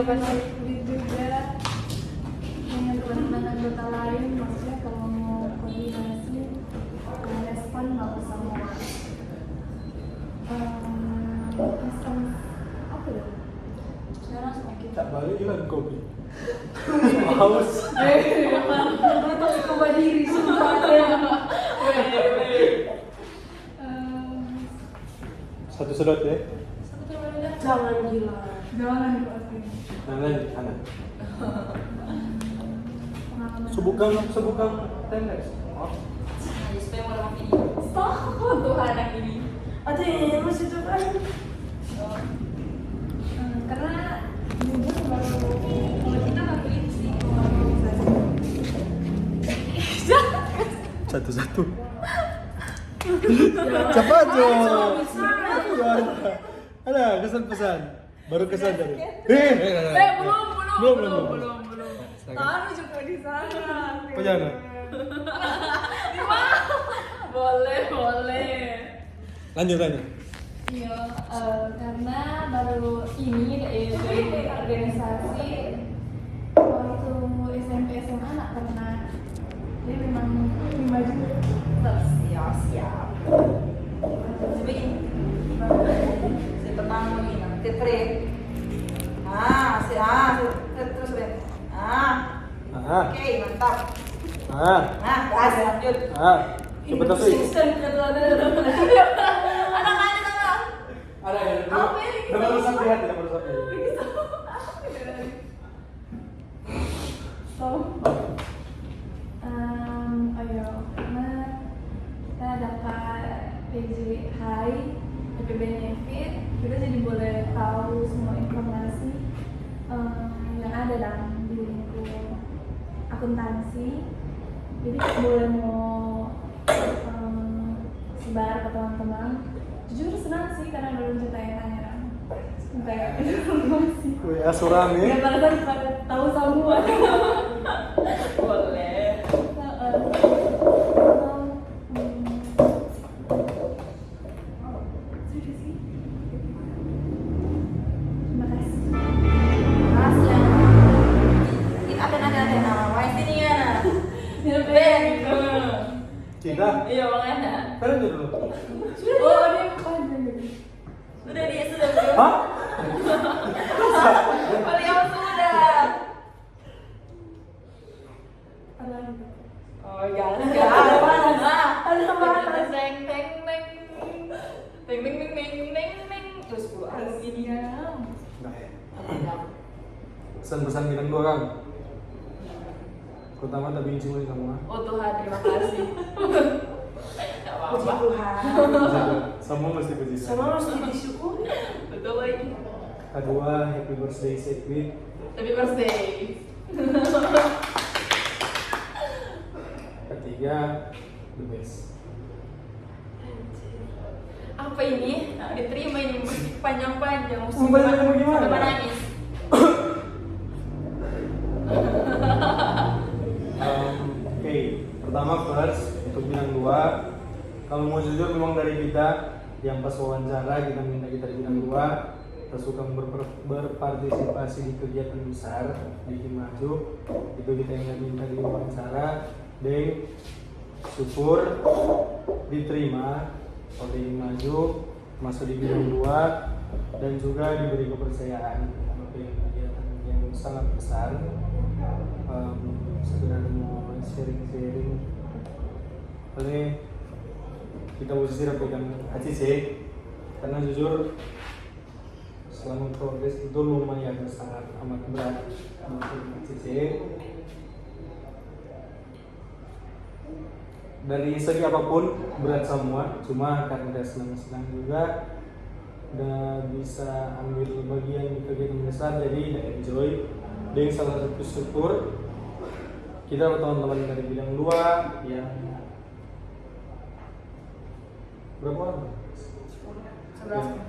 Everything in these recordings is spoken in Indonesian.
kasih kulit juga dengan teman-teman anggota lain, maksudnya kalau mau koordinasi respon bagus semua. Pesan apa ya? Sekarang semakin tak balik hilang kopi. Haus. terus coba diri semuanya. Satu sedot ya. Jangan gila. Jangan dipakai. Nanti kanan. Sebukang tenders. Oh. Stop tuh anak ini. Ada yang masih coba. Karena jujur baru kalau kita nggak pilih sih kalau organisasi. Satu-satu. Cepat dong. Ada kesan-pesan. Baru kesan tadi. Belum. Tahu juga di sana. Pejana. Boleh. Lanjut. Iya, karena baru ini dari organisasi waktu SMP SMA nggak pernah. Jadi memang maju terus. Siap. Jadi si pertama ini ketrip. Terus Ben. Oke, mantap. Gas lanjut. Coba tos. Ada. Baru sampai hati, baru sampai. Ayo, karena kita dapat PJ High, PP Benefit, kita jadi boleh tahu semua informasi yang ada dalam di lingkup akuntansi. Jadi boleh mau sebar ke teman-teman. Jujur senang sih karena belum tanya sampai informasi. Wih, asuran Ya ya. pada tahu semua. Boleh. Terima kasih. Makasih ya. Ini ada. Wah, ini ya. Ben. Cinta. Iya, makanya. Kalian dulu. Oh, ini panjang. Sudah dia sudah bro. Hah? Beliau sudah. Ada lagi. Oh, jangan. Ada mana? Ada mana? Teng. Terus 10 harus ini ya. Pesan-pesan bilang dua kan. Pertama tak benci mulai semua. Oh Tuhan, terima kasih. Puji Tuhan. Semua mesti puji. Semua mesti disyukuri. Betul lagi. Kedua, happy birthday Sekwi. Happy birthday. Ketiga, the best. Apa ini? Nah, diterima ini musik panjang-panjang. Mau banyak mau gimana? Sampai nangis. Oke, pertama first untuk bidang 2. Kalau mau jujur memang dari kita yang pas wawancara kita minta kita di bidang 2 kita suka berpartisipasi di kegiatan besar di Tim Maju. Itu kita yang minta di wawancara dan syukur diterima oleh Tim Maju masuk di bidang 2 dan juga diberi kepercayaan untuk kegiatan yang sangat besar. Sebenarnya mau sharing oleh kita usir pegang ACC karena jujur selama progres itu lumayan sangat amat berat untuk ACC dari segi apapun berat semua, cuma karena senang-senang juga udah bisa ambil bagian di kegiatan besar jadi udah enjoy. Dan salah satu syukur kita teman-teman dari bidang 2 yang berapa orang? 11.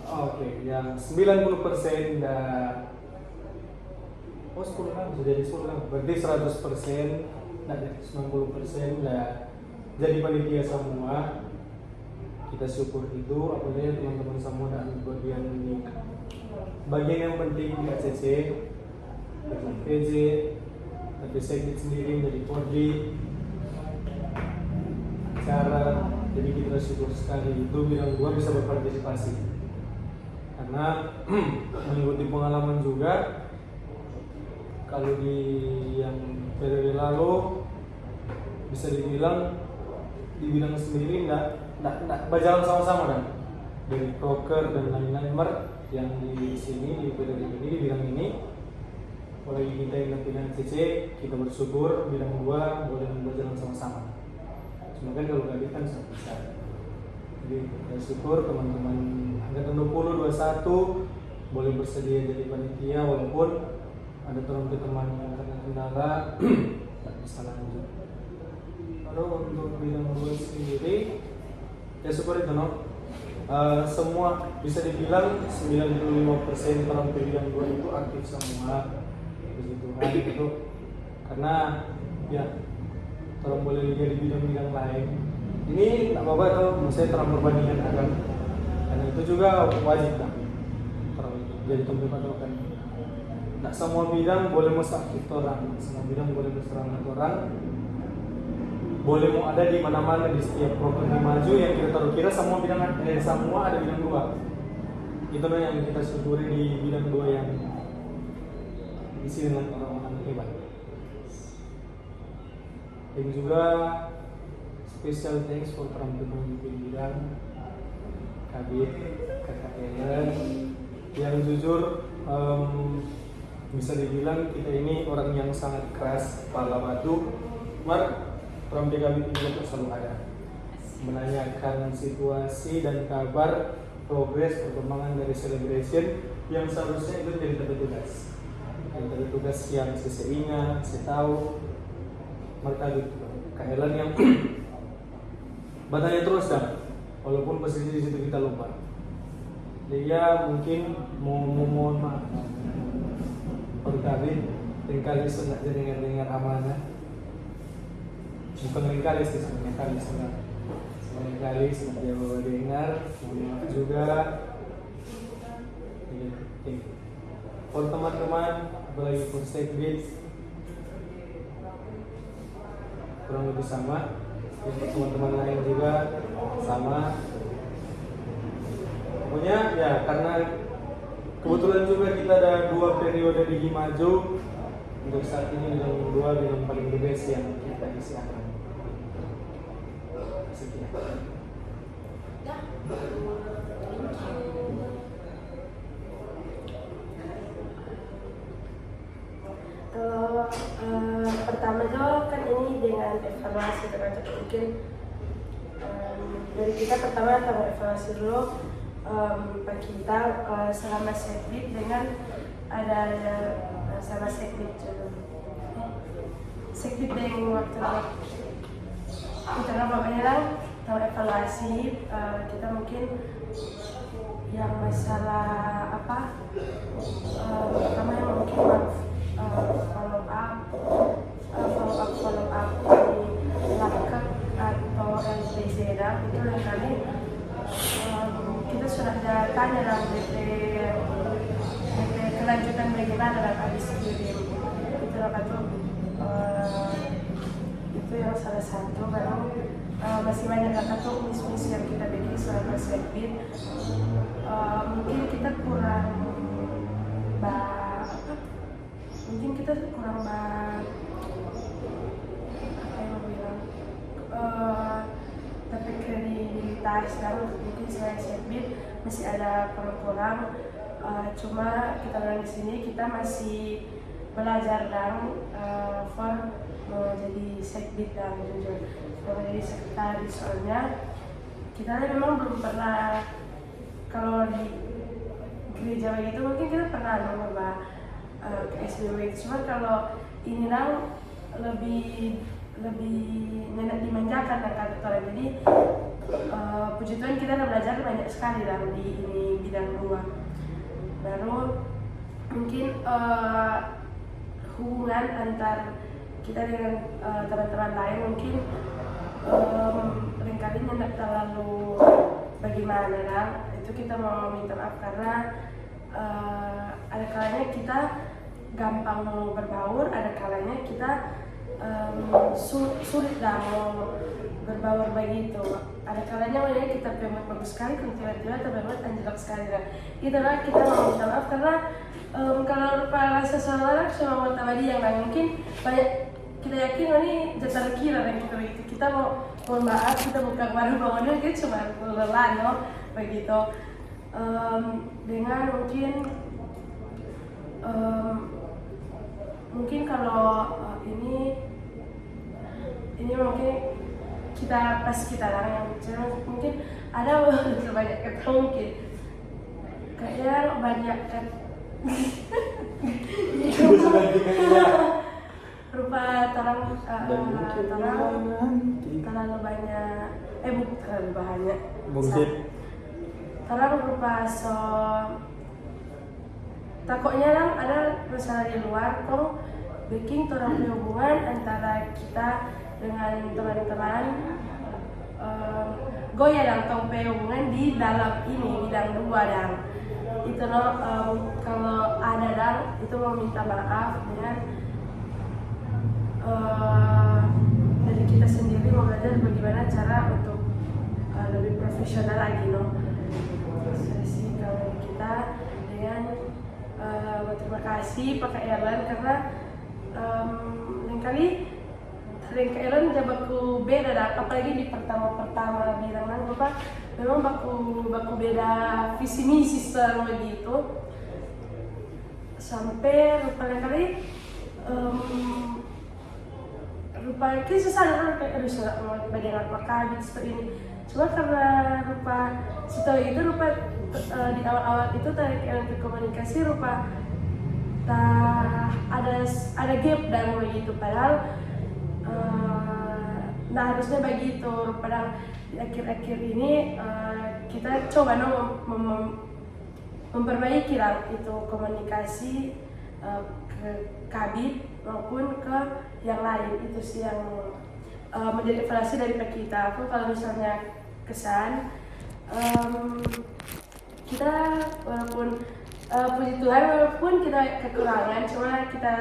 Oke, yang 90% dah 10 kan, sudah jadi 10 kan, berarti 100% dan 90% dah jadi panitia semua. Kita syukur itu, apalagi teman-teman semua dan bagian di bagian yang penting di ACC, PJ, tapi sekit sendiri menjadi Pordi, cara, jadi kita syukur sekali itu bidang 2 bisa berpartisipasi karena mengikuti pengalaman juga. Kalau di yang periode lalu bisa dibilang di bidang sendiri enggak berjalan sama-sama dan dari broker dan lain-lain yang di sini di periode ini di bidang ini apalagi kita yang bidang CC kita bersyukur bidang 2 boleh berjalan sama-sama. Cuma kan kalau gak kan bisa. Jadi kita syukur teman-teman angkatan 20 21 boleh bersedia jadi panitia walaupun ada teman yang kena kendala tak bisa lanjut. Lalu untuk bidang 2 sendiri ya syukur itu semua bisa dibilang 95% penampil bidang 2 itu aktif semua, puji Tuhan gitu. Karena ya orang boleh lihat di bidang-bidang lain. Ini tak apa-apa tuh, maksudnya terang perbandingan agama. Karena itu juga wajib kan. Jadi tempat kan. Tak semua bidang boleh aktif orang, semua bidang boleh berserang orang. Boleh mau ada di mana-mana di setiap program yang maju yang kita taruh kira semua bidang semua ada bidang 2. Itu yang kita syukuri di bidang 2 yang diisi dengan orang-orang hebat. Dan juga special thanks for pemimpin bidang Kabit Kakak Ellen yang jujur bisa dibilang kita ini orang yang sangat keras kepala batu. From DKB itu selalu ada menanyakan situasi dan kabar progres perkembangan dari celebration yang seharusnya itu jadi tugas yang saya ingat, saya tahu mereka gitu Kak yang bertanya terus dah walaupun posisi di situ kita lupa dia mungkin mau mohon maaf perkali tingkali sudah jadi dengar amanah bukan kali sih sebenarnya kali sudah dia bawa dengar mohon maaf juga for teman-teman apalagi for Sekbid kurang lebih sama untuk teman-teman lain juga sama pokoknya ya karena kebetulan juga kita ada 2 periode di Himaju untuk saat ini bidang 2 bidang paling the best yang kita isi akan sekian. Pertama tuh kan ini dengan evaluasi terhadap mungkin dari kita pertama kita evaluasi dulu bagi kita selama Sekbid dengan ada sama Sekbid dengan waktu kita namanya lah kita evaluasi kita mungkin yang masalah apa pertama yang mungkin follow up di LAPKEP atau LPZ itu yang kali kita sudah ada tanya dalam DP kelanjutan bagaimana dalam habis kirim itu itu yang salah satu baru masih banyak tuh misi yang kita bikin selama Sekbid mungkin kita kurang tapi kredibilitas dan mungkin selain Sekbid masih ada kurang-kurang cuma kita orang di sini kita masih belajar dan for menjadi Sekbid dan jujur menjadi sekretaris soalnya kita memang belum pernah kalau di gereja begitu mungkin kita pernah mencoba ke SBW cuma kalau ini lebih dimanjakan dan kantor jadi puji Tuhan kita udah belajar banyak sekali dalam di ini bidang 2 baru mungkin hubungan antar kita dengan teman-teman lain mungkin seringkali tidak terlalu bagaimana itu kita mau minta maaf karena ada kalanya kita gampang mau berbaur, ada kalanya kita sulit lah mau berbaur begitu. Ada kalanya makanya kita pemot bagus sekali, kalau tiba-tiba terpemot anjlok sekali. Nah, itulah kita mau minta maaf karena kalau rupa rasa seorang cuma mau tambah dia yang mungkin banyak kita yakin ini jatuh kira dan kita begitu. Kita mau mohon maaf, kita bukan baru bangunnya, kita cuma lelah no begitu. Dengan mungkin kalau ini mungkin kita pas kita larang yang mungkin ada banyak kata mungkin kayak banyak rupa terang terlalu banyak bukan terlalu banyak mungkin terang rupa so takutnya lang ada masalah di luar kok bikin orang hubungan antara kita dengan teman-teman goyah dan tong hubungan di dalam ini bidang dua dan itu kalau ada dan itu mau minta maaf dengan dari kita sendiri mau belajar bagaimana cara untuk lebih profesional lagi sih kalau kita dengan terima kasih Pak Erlan karena lain kali Ellen baku beda dah, apalagi di pertama bilang Bapak memang baku beda visi misi begitu sampai lain kali rupa kita susah kayak aduh sudah mau bagian apa seperti ini cuma karena rupa setelah itu rupa di awal-awal itu tadi untuk komunikasi rupa ada gap dan begitu padahal nah harusnya begitu padahal di akhir-akhir ini kita coba memperbaiki lah itu komunikasi ke Kabit maupun ke yang lain itu sih yang menjadi evaluasi dari kita. Aku kalau misalnya kesan kita walaupun puji Tuhan walaupun kita kekurangan cuma kita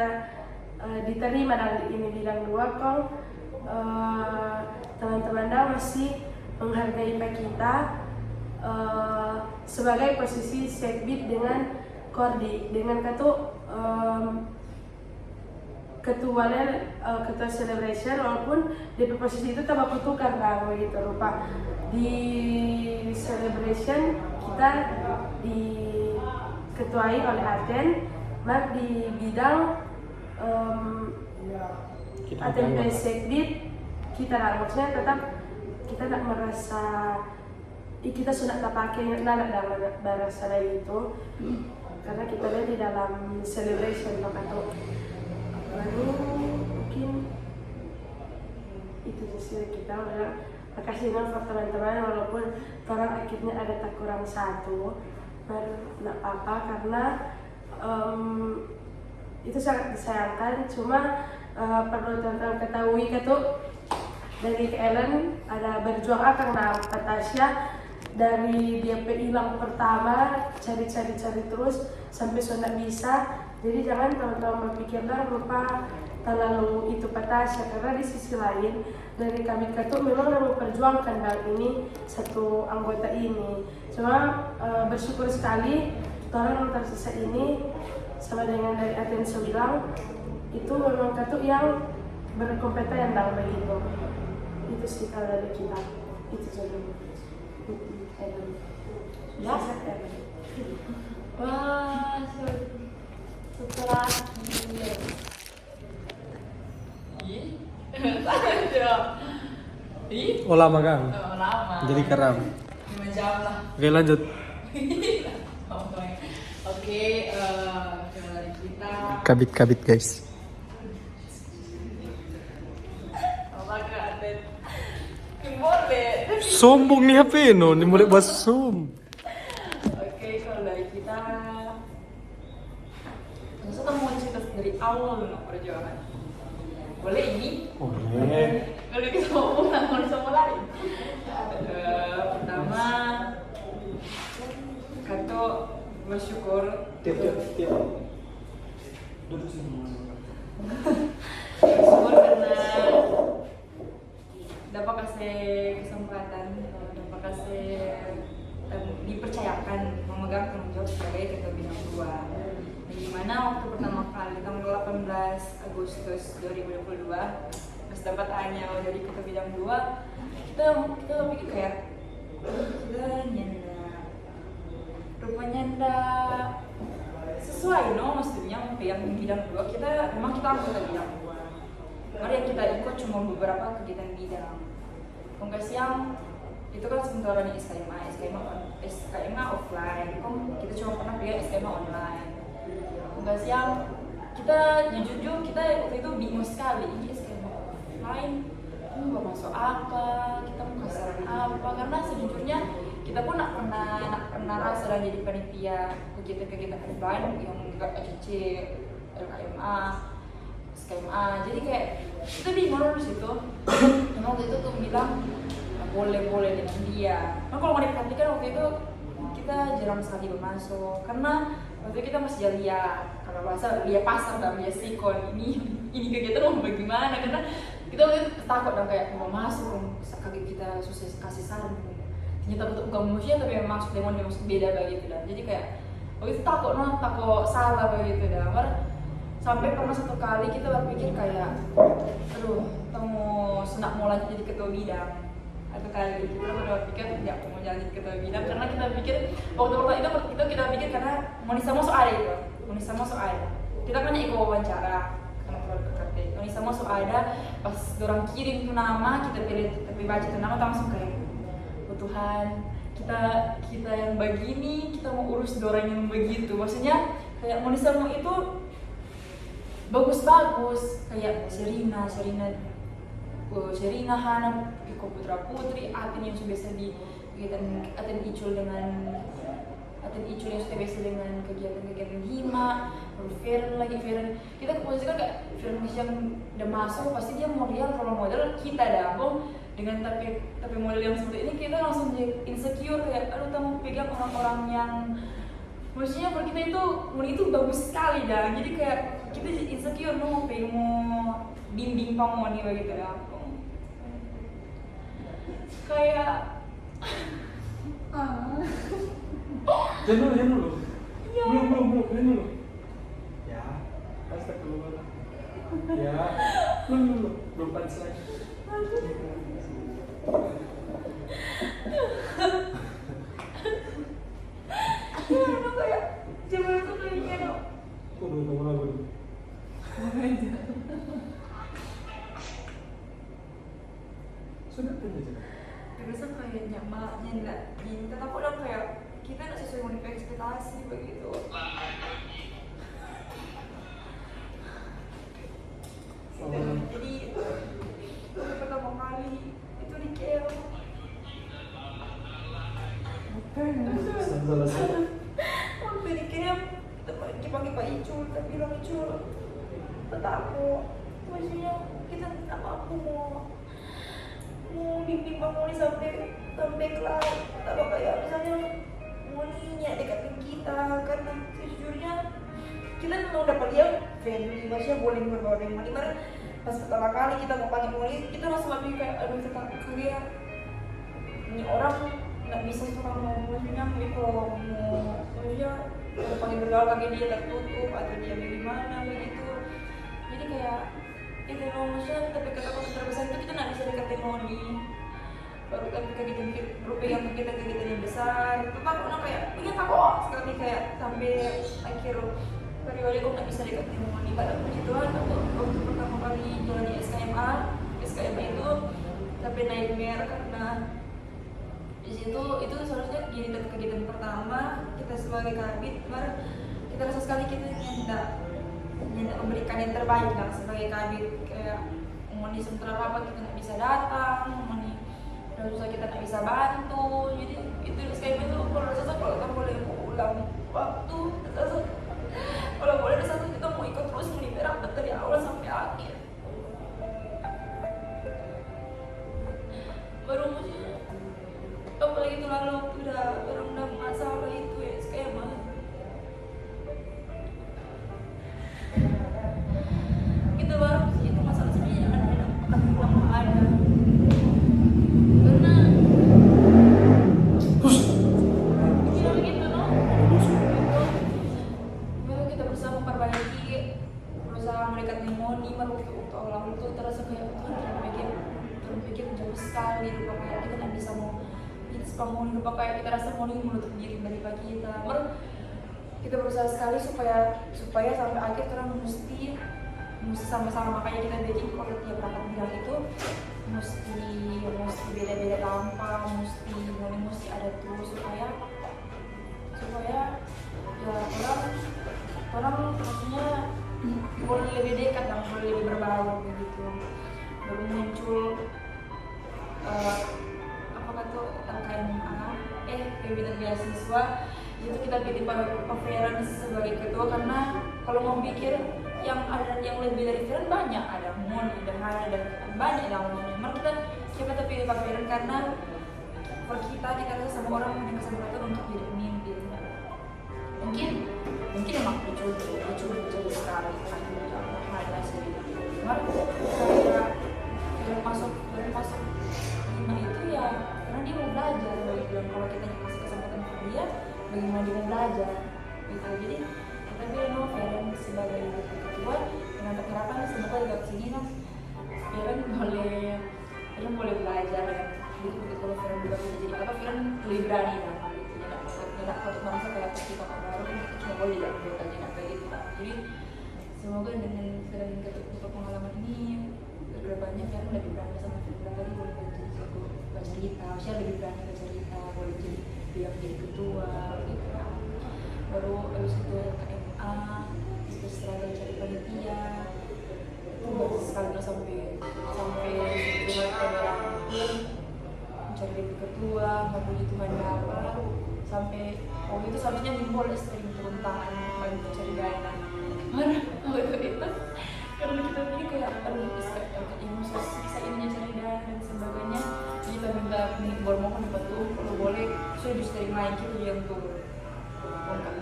diterima dalam ini bidang dua kok teman-teman dah masih menghargai kita sebagai posisi setbit dengan Kordi dengan ketua celebration walaupun di posisi itu tambah kutukan kan begitu rupa di celebration kita diketuai oleh Aten mak di bidang Aten Sekdit kita lah maksudnya tetap kita tak merasa kita sudah tak pakai nada dalam bahasa itu karena kita lihat di dalam celebration atau lalu mungkin itu sih kita udah makasih untuk teman-teman walaupun orang akhirnya ada tak kurang satu tidak apa-apa karena itu sangat disayangkan cuma perlu teman-teman ketahui dari Ellen ada berjuang akan Natasha dari dia hilang pertama cari terus sampai sudah bisa jadi jangan teman-teman berpikirlah rupa terlalu itu Natasha karena di sisi lain dari kami ketuk memang memperjuangkan hal ini satu anggota ini cuma bersyukur sekali orang tersisa ini sama dengan dari Atenso bilang itu memang ketuk yang berkompeten dalam begitu itu sih kalau dari kita itu saja ya wah setelah oh lama kan? lama Jadi keram 5 jam lah oke lanjut oke dari kita kabit guys sombong nih HP no, ini mulai bahas zoom. Oke, kalau dari kita maksudnya mau cerita dari awal dulu perjuangan boleh ini? Boleh Kalau kita mau mulai pertama Kato bersyukur. Tiap. Duduk sini. Bersyukur karena dapat kasih kesempatan, dapat kasih dipercayakan memegang tanggung jawab sebagai ketua bidang 2. Nah, gimana waktu pertama kali tanggal 18 Agustus 2022 pas dapat hanya jadi ketua bidang 2, kita pikir kayak kita rupanya ndak sesuai maksudnya yang bidang 2 kita memang kita anggota bidang 2. Mari kita ikut cuma beberapa kegiatan bidang. Enggak siang itu kan sementara nih SKMA offline, kita cuma pernah pegang SKMA online. Enggak siang kita jujur kita waktu itu bingung sekali, ini SKMA offline mau masuk apa, kita mau kasaran apa, karena sejujurnya kita pun nak pernah rasa dan jadi panitia kegiatan-kegiatan offline yang enggak ECC, LKMA, SKMA, jadi kayak kita bingung di situ. Dan waktu itu tuh bilang boleh dengan dia. Nah kalau mau diperhatikan waktu itu kita jarang sekali bermasuk karena waktu itu kita masih lihat kalau bahasa lihat pasar dan lihat sikon ini kegiatan mau bagaimana, karena kita waktu itu takut dan kayak mau masuk kaget kita susah kasih saran ternyata betul bukan manusia tapi memang maksud demon yang beda begitu dan jadi kayak waktu itu takut salah begitu dan sampai pernah satu kali kita berpikir kayak aduh kita mau lanjut jadi ketua bidang. Satu kali kita udah pikir tidak mau jadi ketua bidang karena kita pikir waktu itu kita pikir karena Monisa masuk ada kita kan ikut wawancara karena keluarga KKP Monisa masuk ada pas orang kirim tuh nama kita pilih tapi baca tuh nama langsung kayak Tuhan kita yang begini kita mau urus dorang yang begitu, maksudnya kayak Monisa mau itu bagus kayak Sherina, Hana, Iko Putra Putri, Atin yang sudah biasa di kegiatan Atin Icul yang sudah biasa dengan kegiatan Hima, lalu Feren kita posisikan kayak Feren yang udah masuk pasti dia mau lihat role model kita dapung dengan tapi model yang seperti ini kita langsung jadi insecure kayak aduh kita mau pegang orang-orang yang maksudnya per kita itu bagus sekali dah, jadi kayak kita jadi insecure mau bimbing pamoni begitu dah kayak Jangan dulu. Belum. Ya, pasti keluar. Ya, belum pantas lagi. kayak coba itu kayaknya dong. Kok belum tahu lagu? Sudah aja. Terus kayak nyamaknya nggak minta, tapi udah kayak kita nggak sesuai dengan ekspektasi begitu. Jadi pertama kali itu di KL. Selesai. Waktu di KL kita panggil Pak Icul, tapi bilang Icul, aku maksudnya kita aku mau bimbing Bang Moni sampai kelar, apa kayak misalnya Moninya dekatin kita, karena sejujurnya kita mau dapat dia friendly, maksudnya boleh berbaur dengan Moni. Pas pertama kali kita mau panggil Moni, kita langsung lebih kayak aduh kita kaget ini orang nggak bisa suka mau maksudnya kalau maksudnya mau panggil bergaul kaget dia tertutup atau dia bagaimana begitu, jadi kayak itu maksudnya tapi kata terbesar itu kita nggak bisa deketin Moni, baru kan kegiatan grup yang kegiatan yang besar itu kan orang kayak punya takut sekali kayak sampai akhir periode kok nggak bisa deketin Moni. Pada puji Tuhan waktu pertama kali jalani SKMA itu tapi nightmare karena di situ itu seharusnya jadi kegiatan pertama kita sebagai kabit, kita rasa sekali kita tidak memberikan yang terbaik lah sebagai kabit, kayak Moni sementara rapat kita nggak bisa datang, Moni udah susah kita nggak bisa bantu, jadi itu SKM itu kalau kita boleh ulang waktu, kalau boleh ada satu kita mau ikut terus menimbang dari awal sampai akhir. Baru maksudnya apalagi itu lalu udah masalah itu ya SKM berusaha memperbaiki, berusaha mendekat Moni waktu awal itu terasa kayak Tuhan terpikir jauh sekali, lupa kayak kita nggak bisa mau Moni, lupa kayak kita rasa Moni menutup diri dari kita. Kita berusaha sekali supaya sampai akhir orang mesti sama-sama, makanya kita bikin kalau tiap berangkat bilang itu mesti beda-beda tanpa, mesti ada terus supaya ya orang maksudnya boleh lebih dekat dan boleh lebih berbaur begitu, baru muncul apa kata LKMA pembinaan beasiswa itu kita pilih Pak Feren sebagai ketua, karena kalau mau pikir yang lebih dari Feren banyak, ada Mon, ada Hana, ada banyak namanya. Memang kita pilih Pak Feren karena kalau kita rasa sama orang punya kesempatan untuk jadi pemimpin. Mungkin emang lucu sekali ada sih. Cuma kayak masuk lima itu ya karena dia mau belajar, kalau kita kasih kesempatan ke dia bagaimana dia mau belajar gitu. Jadi kita bilang Feren sebagai ketua dengan harapan semoga juga kesini Feren boleh belajar gitu. Kalau Feren juga bisa jadi apa, Feren lebih berani tidak untuk merasa kayak kita baru kita cuma boleh jadi anggota jadi kayak gitu. Jadi semoga dengan ketua pengalaman ini kedepannya Feren lebih berani sama Feren tadi boleh jago bercerita, saya lebih berani bercerita, boleh jadi ketua gitu. Baru habis itu KMA terus seragam cari panitia itu baru sekali sampai mencari jadi ketua, nggak puji Tuhan apa sampai itu seharusnya nimbul sering turun tangan bagi mencari dana mana itu karena kita ini kayak bisa ininya cari dana dan sebagainya, kita minta mohon dibantu kalau boleh sudah bisa main kita yang turun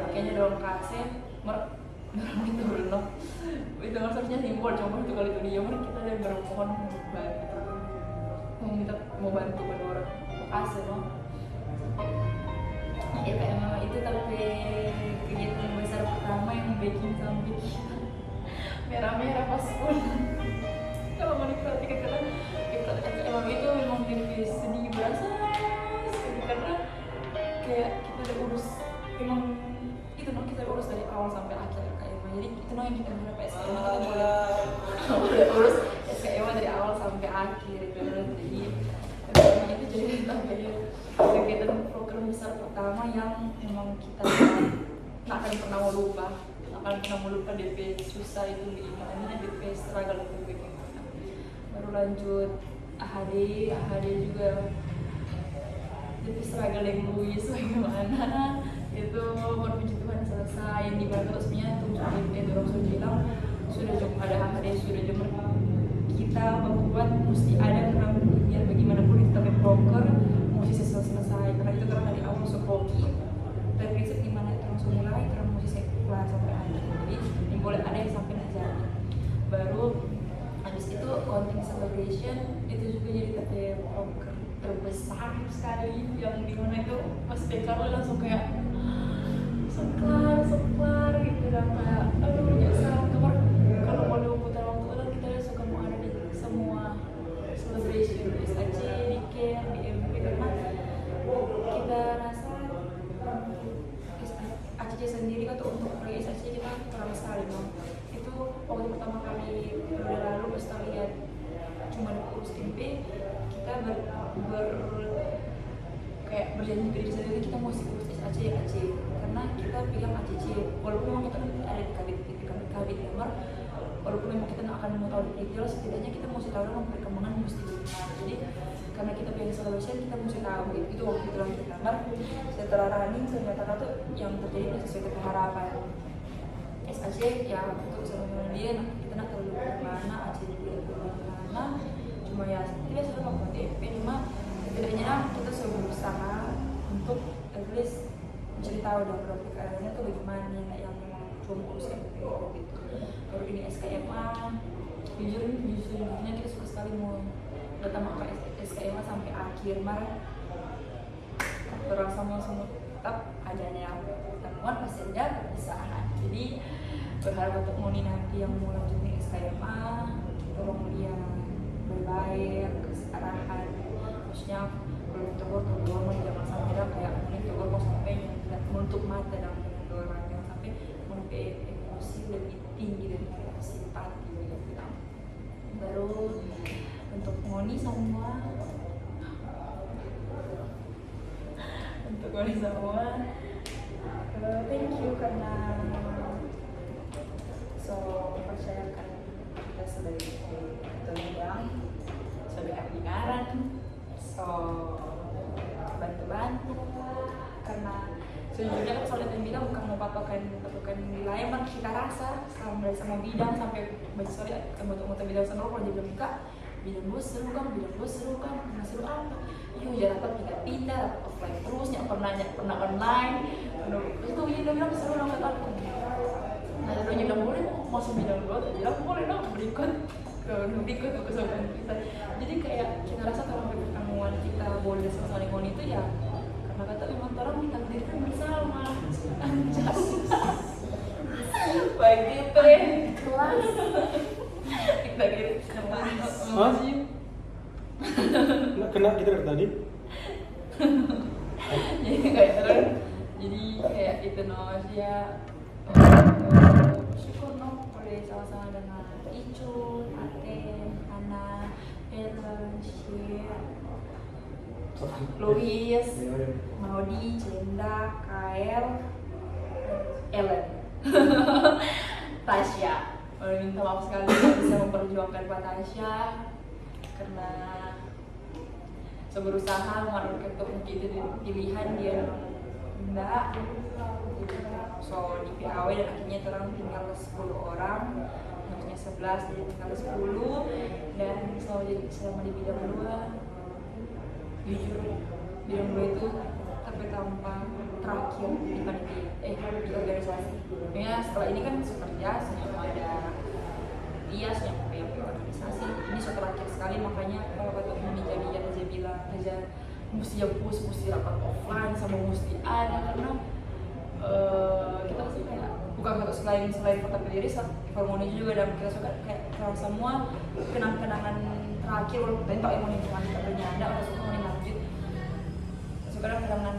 kayaknya dorong kaset dorong itu belum itu maksudnya simbol cuma itu kali itu dia kita ada bermohon mau bantu orang kaset loh ya kayak memang itu tapi kegiatan besar pertama yang bikin sampai merah-merah pas pun kalau mau diperhatikan karena emang itu memang lebih sedih berasa karena kayak kita udah urus emang itu kita urus dari awal sampai akhir kayak jadi itu yang kita berapa SKM kita boleh urus SKM dari awal sampai akhir gitu. Jadi itu jadi kegiatan program besar pertama yang memang kita nggak akan pernah mau lupa DP susah itu gimana, DP struggle itu bagaimana. Baru lanjut AHD juga DP struggle yang Luis bagaimana itu baru puji Tuhan selesai di mana resminya tuh orang sudah bilang sudah cukup ada AHD sudah cuma kita membuat mesti ada karena biar bagaimanapun kita broker mesti selesai karena itu karena dari awal sokoki dari prinsip gimana itu langsung mulai karena mesti sekolah sampai akhir, jadi ini boleh ada yang sampai nak jadi. Baru habis itu content celebration itu juga jadi broker terbesar sekali yang dimana itu pas PKL langsung kayak soklar gitu dan kayak aduh nyesal kemarin kalau mau putar waktu kan kita suka mau ada di semua celebration SAC, di CARE, di MP karena kita rasa ACC sendiri kan untuk proyek SAC kita kurang sekali dong. Itu waktu pertama kali periode lalu pas kita lihat cuma urus MP kita kayak berjanji diri sendiri kita mesti urus SAC karena kita pegang ACC walaupun memang kita ada di kabit gambar walaupun memang kita akan mau tahu detail setidaknya kita mesti tahu dong perkembangan mesti gimana. Jadi karena kita pegang celebration kita mesti tahu gitu. Itu waktu itu lagi gambar setelah running ternyata tuh yang terjadi sesuai dengan harapan SAC ya untuk sama dia kita nak terlalu kemana ACC juga kemana cuma ya tidak selalu mau DP cuma setidaknya kita selalu berusaha untuk at least mencari tahu dong PKL-nya tuh bagaimana yang memang cuma urus MP gitu. Baru ini SKMA jujurnya kita suka sekali mau datang ke SKMA sampai akhir orang sama tetap adanya pertemuan pasti ada perpisahan. Jadi berharap untuk Moni nanti yang mau lanjutin SKMA tolong dia baik-baik kesarahan, maksudnya belum tegur mau jangan sampai dah kayak Moni tegur mau sampai yang tidak menutup mata dalam orang, jangan sampai sampai emosi lebih tinggi dari simpati gitu. Baru untuk Moni semua thank you karena percayakan kita sebagai bidang sebagai pendengaran, bantu karena sejujurnya kan soalnya bilang bukan mau patokan nilai, emang kita rasa dari sama bidang sampai soalnya untuk bidang sendiri kalau dia bilang bidang gue seru kan nggak seru apa jangan dapat pindah offline terus pernah online terus tuh dia bilang seru dong kata aku. Nah dia bilang boleh masuk bidang gue, dia bilang boleh dong berikut ke kesukaan kita. Jadi kayak kita rasa kalau pertemuan kita boleh saling ngomong itu ya karena kata memang orang ditakdirkan bersama anjas baik gitu ya kelas kita gitu kelas kena kita dari tadi. jadi kayak itu dia syukur boleh sama-sama dengan Icun, Aten, Ana, Ellen, Syed, Louis, Maudi, Cenda, Kael, Ellen, Tasya. Minta maaf sekali bisa memperjuangkan Pak Tasya karena berusaha mengarahkan untuk itu pilihan dia enggak so di PAW dan akhirnya orang tinggal 10 orang, maksudnya 11 jadi tinggal 10 dan selalu jadi selama di bidang 2 jujur bidang 2 itu tapi tanpa terakhir di panitia di organisasi ya setelah ini kan kerja semua ada dia yang organisasi ini so terakhir sekali makanya kalau kata menjadi yang saya bilang aja mesti mesti rapat offline sama mesti ada karena kita pasti kayak bukan kata selain kota pendiri harmoni juga dan kita suka kayak kalau semua kenangan terakhir walaupun tentu emosi cuma kita bernyanda atau suka mau lanjut suka kenangan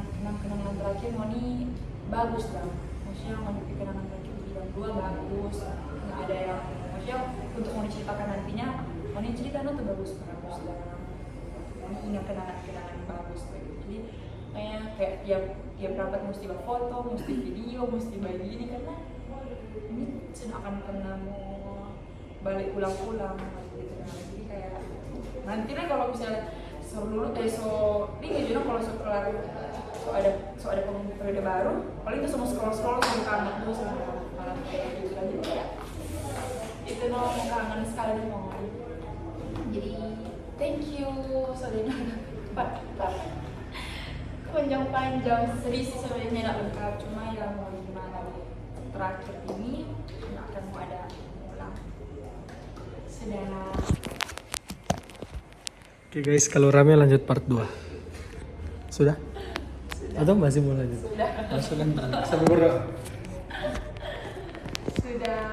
terakhir Moni bagus lah maksudnya kenangan terakhir bidang 2 bagus nggak ada yang maksudnya untuk Moni ceritakan nantinya Moni cerita tuh bagus dan Moni punya kenangan bagus jadi kayak tiap rapat mesti foto, mesti video, mesti begini karena ini sudah akan pernah mau balik pulang gitu jadi kayak nanti deh kalau misalnya dulu ini juga kalau ada periode baru paling itu semua scroll sama kanan terus malah kayak gitu aja kayak itu kangen sekali mau jadi thank you saudara panjang sedih sih sebenarnya nggak lengkap cuma yang mau gimana terakhir ini akan mau ada ulang sudah. Oke guys, kalau rame lanjut part 2. Sudah? Atau masih mau lanjut? Sudah. Sudah. Sampai berapa? Sudah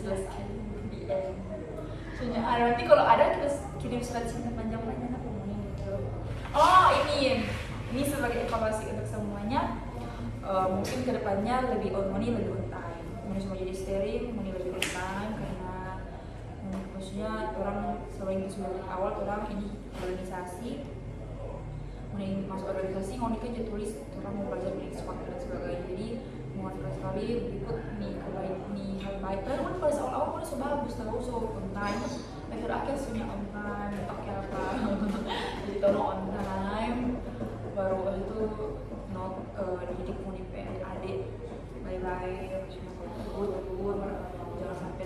selesai. Nanti kalau ada kita kirim surat cinta panjang-panjang apa gitu. Oh ini sebagai evaluasi untuk semuanya. Mungkin kedepannya lebih on money, lebih on time. Moni semua jadi steering, Moni lebih on time karena maksudnya orang selain itu sebagai awal orang ini organisasi. Moni masuk organisasi, Moni kan jadi tulis orang mau belajar di sekolah dan sebagainya. Jadi mengatur sekali berikut nih hal baik. Karena kan pada awal Moni so bagus tahu so on time. Akhir sudah on time, pakai apa? Jadi tahu on time. Baru itu dididik Moni adik baik-baik, tegur, jangan sampai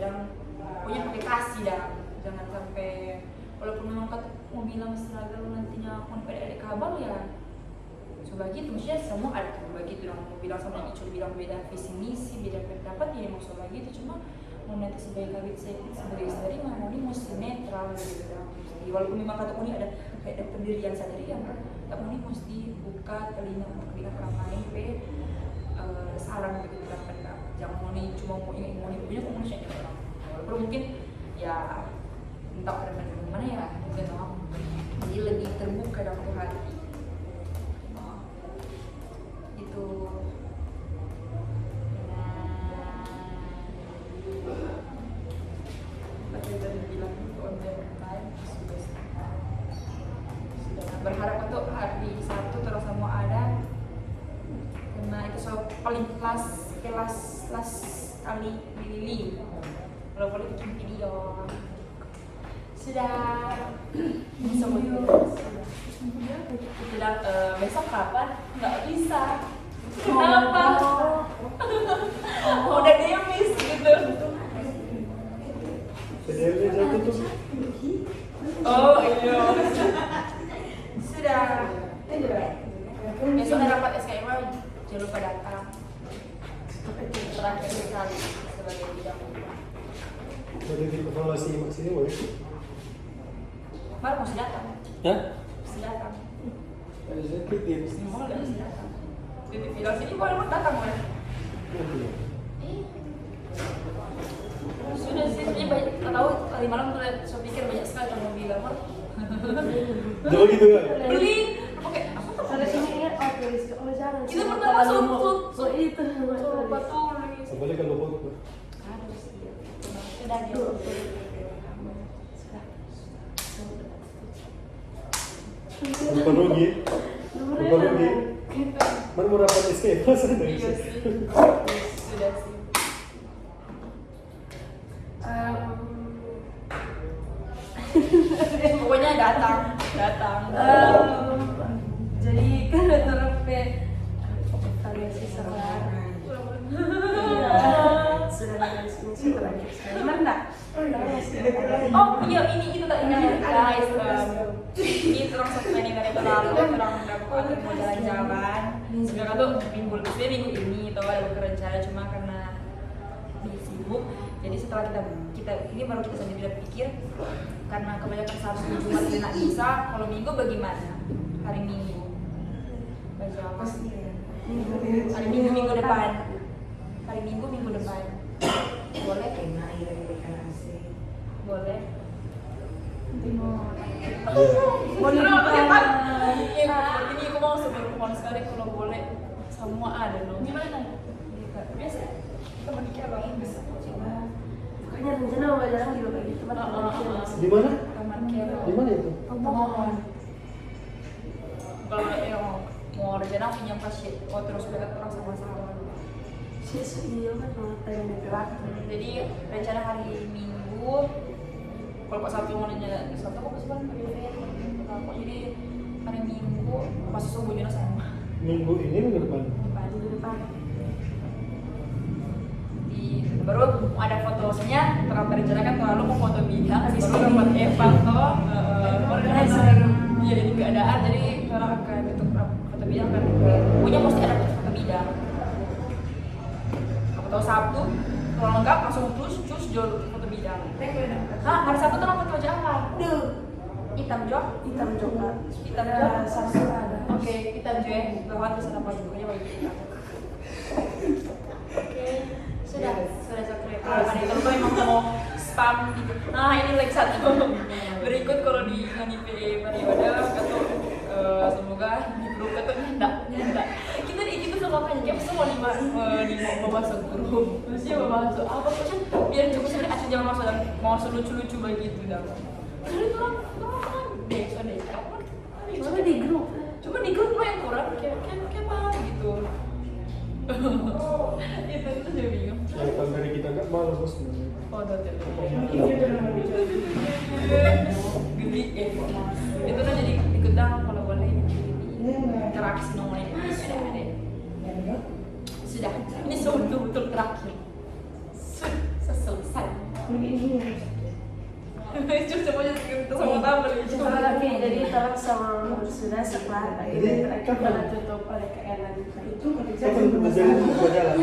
pokoknya pakai kasih jangan sampai walaupun memang mau bilang seragam nantinya mau pada adik kabar ya coba gitu maksudnya semua ada coba gitu mau bilang sama Icu bilang beda visi misi beda pendapat ya mau coba gitu cuma mau nanti sebagai istri mau mesti netral gitu walaupun memang kata Moni ada kayak pendirian sadari yang tak mau mesti buka telinga untuk dengar orang lain saran gitu tidak pendak jangan mau cuma mau ingin mau punya komunikasi dengan orang walaupun mungkin ya entah pada mana ya mungkin jadi lebih terbuka dalam hati itu berharap untuk hari Sabtu terus semua ada karena itu paling kelas kali Lili kalau boleh bikin video sudah bisa sudah besok kapan nggak bisa kenapa udah demis gitu Sedianya jatuh tuh. oh iya sudah besok ada rapat SKM jangan lupa datang terakhir sekali sebagai bidang Jadi evaluasi sini boleh? baru masih datang Ya? masih datang Ada sedikit tips. boleh masih datang titik bilang sini boleh mau datang boleh sudah sih sebenarnya banyak tahu tadi malam tuh saya pikir banyak sekali yang mau bilang Jauh gitu kan? beli oke apa tuh Ada sini ingat tulis oh jangan. kita pertama so itu coba tulis Sebalik kalau foto. aduh sih sudah dia Lupa rugi. Lupa rugi. Mana mau rapat SK? Masa ada iya SK? sih sudah sih pokoknya datang jadi kan terpe kalian sih salah sudah dari sini terakhir sekali mana oh iya ini itu tadi guys ini terang satu ini dari terlalu terang dapat mau jalan-jalan sebenarnya tuh minggu ini tuh ada rencana cuma karena sibuk jadi setelah kita ini baru kita sendiri udah pikir karena kebanyakan Sabtu Jumat tidak bisa kalau Minggu bagaimana hari Minggu baju apa sih hari Minggu minggu depan boleh boleh boleh ini aku mau sebelum sekali kalau boleh semua ada loh gimana biasa kita menikah bangun bisa makanya rencana mau jalan juga kayak gitu Di mana? taman kero Di mana itu? Pemohon kalau yang mau rencana punya pasien terus dekat orang sama-sama sih iya kan mau tanya waktu jadi rencana hari Minggu kalau Pak Sabtu mau rencana Sabtu kok kesukaan kok jadi hari Minggu masuk subuhnya sama Minggu ini minggu depan. depan baru ada fotonya terang berencanakan terlalu mau foto bidang baru dapat Eva toh iya ini keadaan jadi orang akan untuk foto bidang kan pokoknya mesti ada foto bidang aku tahu Sabtu kalau lengkap langsung cus jual foto bidang hari Sabtu tuh foto aja apa hitam jok satu ada oke hitam jok bawah terus ada apa pokoknya bagi kita oke sudah coklat ada yang tentu emang mau spam gitu nah ini like satu berikut kalau di PE periode atau semoga di grup atau enggak kita sama kan kayak semua di mau masuk grup masih mau masuk apa sih biar cukup sebenarnya asal jangan masuk dan mau lucu begitu dah jadi orang deh cuma di grup cuma di grup mah yang kurang kayak apa gitu itu dia bingung Yang kalau dari kita nggak malas bos. oh udah gede itu tuh jadi ikut dong kalau boleh interaksi nomornya ada sudah ini betul terakhir selesai cuma semuanya kita sama tambah oke jadi tolong sama sudah setelah akhirnya terakhir kita tutup oleh keenan itu Kapan menjadi buka jalan?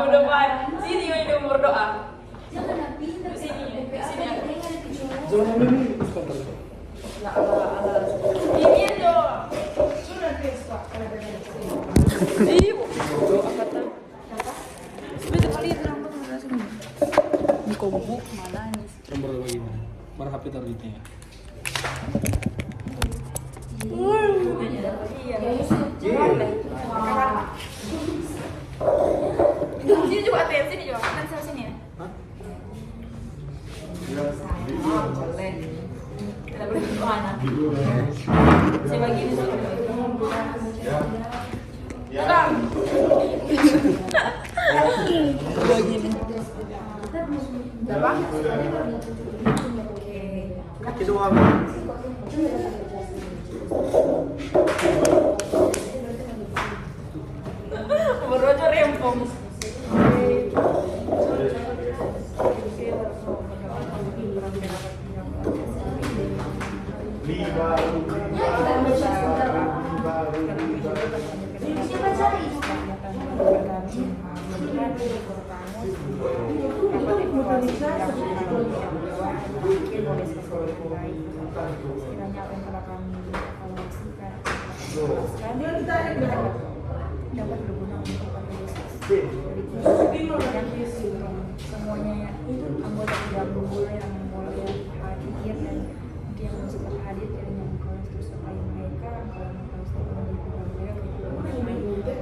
udah Pak sini ini berdoa sini Jangan ambil ini sebentar. ini dong Ih, apa tuh? Bisa kali itu orang tuh ngerasa gini. Di kombu mana nih? Nomor bagaimana? Mana HP targetnya ya? Sini juga atensi nih juga. Atensi sama sini ya. Hah? Boleh. Tidak boleh ke mana? Saya bagi ini sih. Bukan. Begini. Berapa? Oke. Kaki doang. Berojo rempong. Dapat berguna untuk semuanya anggota gabung yang boleh hadir dan mungkin yang masih hadir dan yang kalau terus supply mereka kalau terus menjadi mereka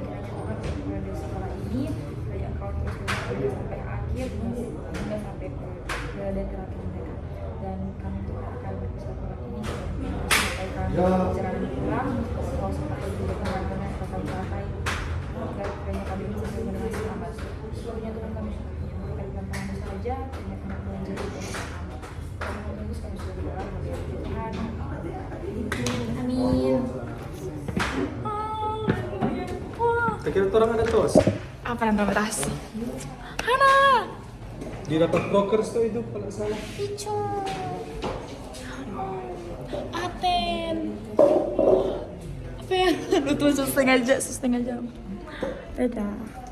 pada sekolah ini yang kalau terus sampai akhir hingga sampai periode terakhir mereka dan kami juga akan sekolah ini menyampaikan pelajaran pulang kalau seperti juga teman-teman akan sampai banyak kami bisa mendengar selamat seluruhnya Tuhan kami sudah memberikan tangan saja banyak anak menjadi kami menunggu kami sudah berdoa kepada Tuhan amin. Kira orang ada tos. Apa yang terbatasi? Hana Dia dapat brokers tuh itu kalau salah. Ico Aten apa ya? Lu tuh setengah jam. Dadah.